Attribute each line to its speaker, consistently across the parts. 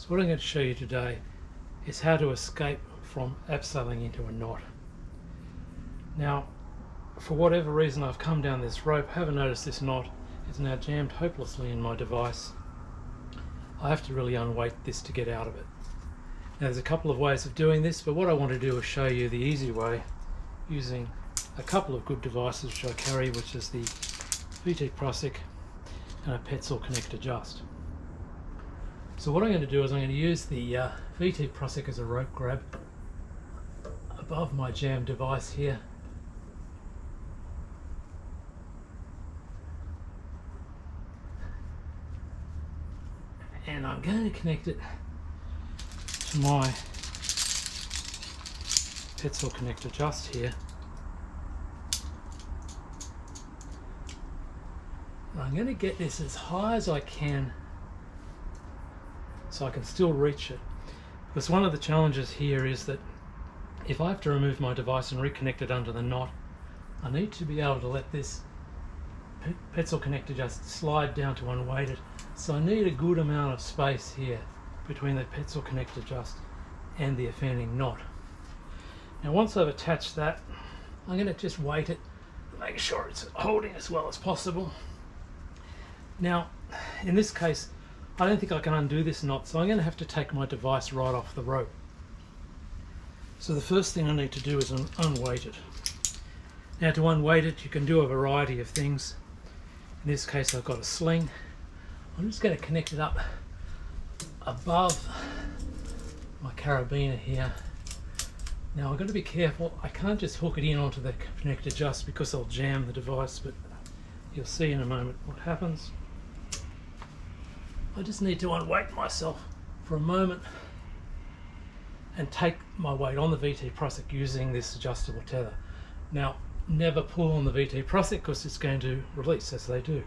Speaker 1: So what I'm going to show you today is how to escape from abseiling into a knot. Now, for whatever reason I've come down this rope, haven't noticed this knot is now jammed hopelessly in my device. I have to really unweight this to get out of it. Now there's a couple of ways of doing this, but what I want to do is show you the easy way using a couple of good devices which I carry, which is the VT Prussik and a Petzl Connect Adjust. So what I'm going to do is I'm going to use the VT Prussik as a rope grab above my jam device here. And I'm going to connect it to my Petzl Connect Adjust here. And I'm going to get this as high as I can so I can still reach it. Because one of the challenges here is that if I have to remove my device and reconnect it under the knot, I need to be able to let this Petzl Connect Adjust slide down to unweighted. So I need a good amount of space here between the Petzl Connect Adjust and the offending knot. Now once I've attached that, I'm going to just weight it, make sure it's holding as well as possible. Now in this case I don't think I can undo this knot, so I'm going to have to take my device right off the rope. So the first thing I need to do is unweight it. Now to unweight it you can do a variety of things. In this case I've got a sling. I'm just going to connect it up above my carabiner here. Now I've got to be careful, I can't just hook it in onto the Connect Adjust because I'll jam the device, but you'll see in a moment what happens. I just need to unweight myself for a moment and take my weight on the VT Prussik using this adjustable tether. Now never pull on the VT Prussik because it's going to release as they do.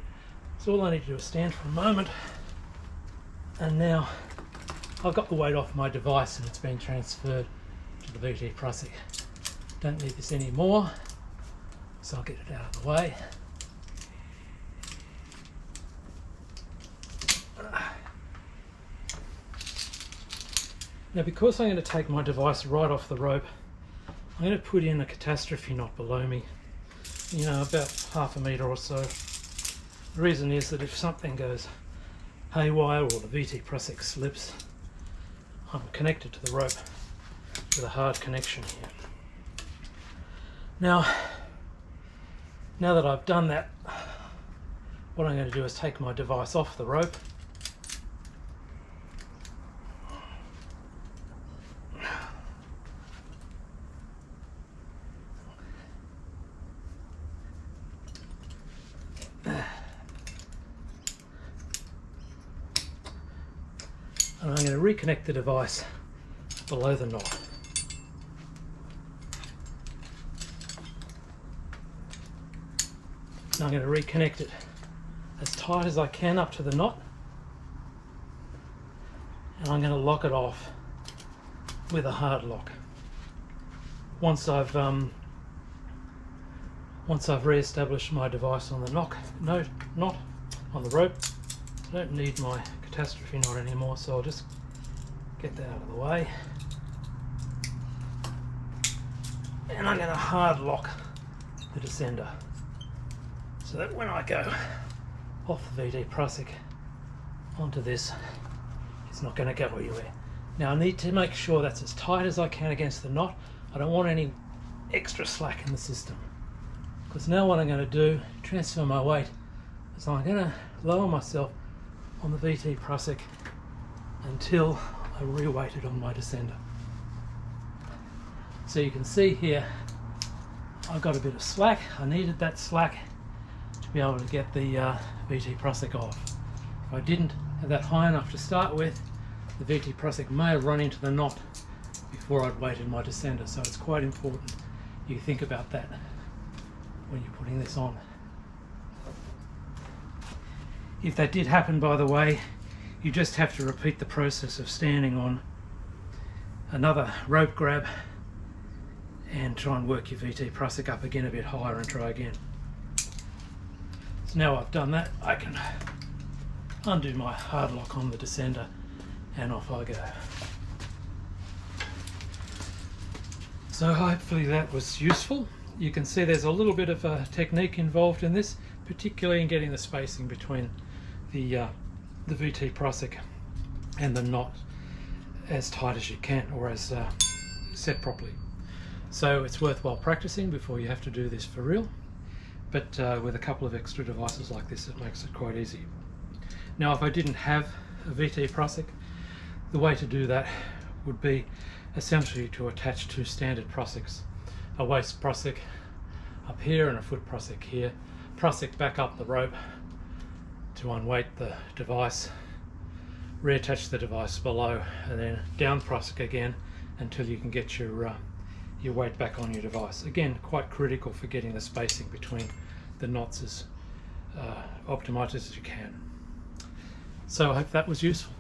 Speaker 1: So all I need to do is stand for a moment, and now I've got the weight off my device and it's been transferred to the VT Prussik. Don't need this anymore, so I'll get it out of the way. Now because I'm going to take my device right off the rope, I'm going to put in a catastrophe knot below me, you know, about half a metre or so. The reason is that if something goes haywire or the VT Prussik slips, I'm connected to the rope with a hard connection here. Now that I've done that, what I'm going to do is take my device off the rope. And I'm going to reconnect the device below the knot. And I'm going to reconnect it as tight as I can up to the knot, and I'm going to lock it off with a hard lock. Once I've re-established my device on the knot on the rope, I don't need my catastrophe knot anymore, so I'll just get that out of the way. And I'm going to hard lock the descender so that when I go off the VT Prussik onto this, it's not going to go anywhere. Now I need to make sure that's as tight as I can against the knot. I don't want any extra slack in the system, because now what I'm going to do, transfer my weight, is I'm going to lower myself on the VT Prussik until I re-weight it on my descender. So you can see here I've got a bit of slack. I needed that slack to be able to get the VT Prussik off. If I didn't have that high enough to start with, the VT Prussik may have run into the knot before I'd weighted my descender, so it's quite important you think about that when you're putting this on. If that did happen, by the way, you just have to repeat the process of standing on another rope grab and try and work your VT Prussik up again a bit higher and try again. So now I've done that, I can undo my hard lock on the descender and off I go. So hopefully that was useful. You can see there's a little bit of a technique involved in this, particularly in getting the spacing between the VT Prussik and the knot as tight as you can, or as set properly. So it's worthwhile practicing before you have to do this for real, but with a couple of extra devices like this, it makes it quite easy. Now if I didn't have a VT Prussik, the way to do that would be essentially to attach two standard Prussiks, a waist Prussik up here and a foot Prussik here. Prussik back up the rope to unweight the device, reattach the device below, and then down Prussik again until you can get your weight back on your device. Again, quite critical for getting the spacing between the knots as optimized as you can. So I hope that was useful.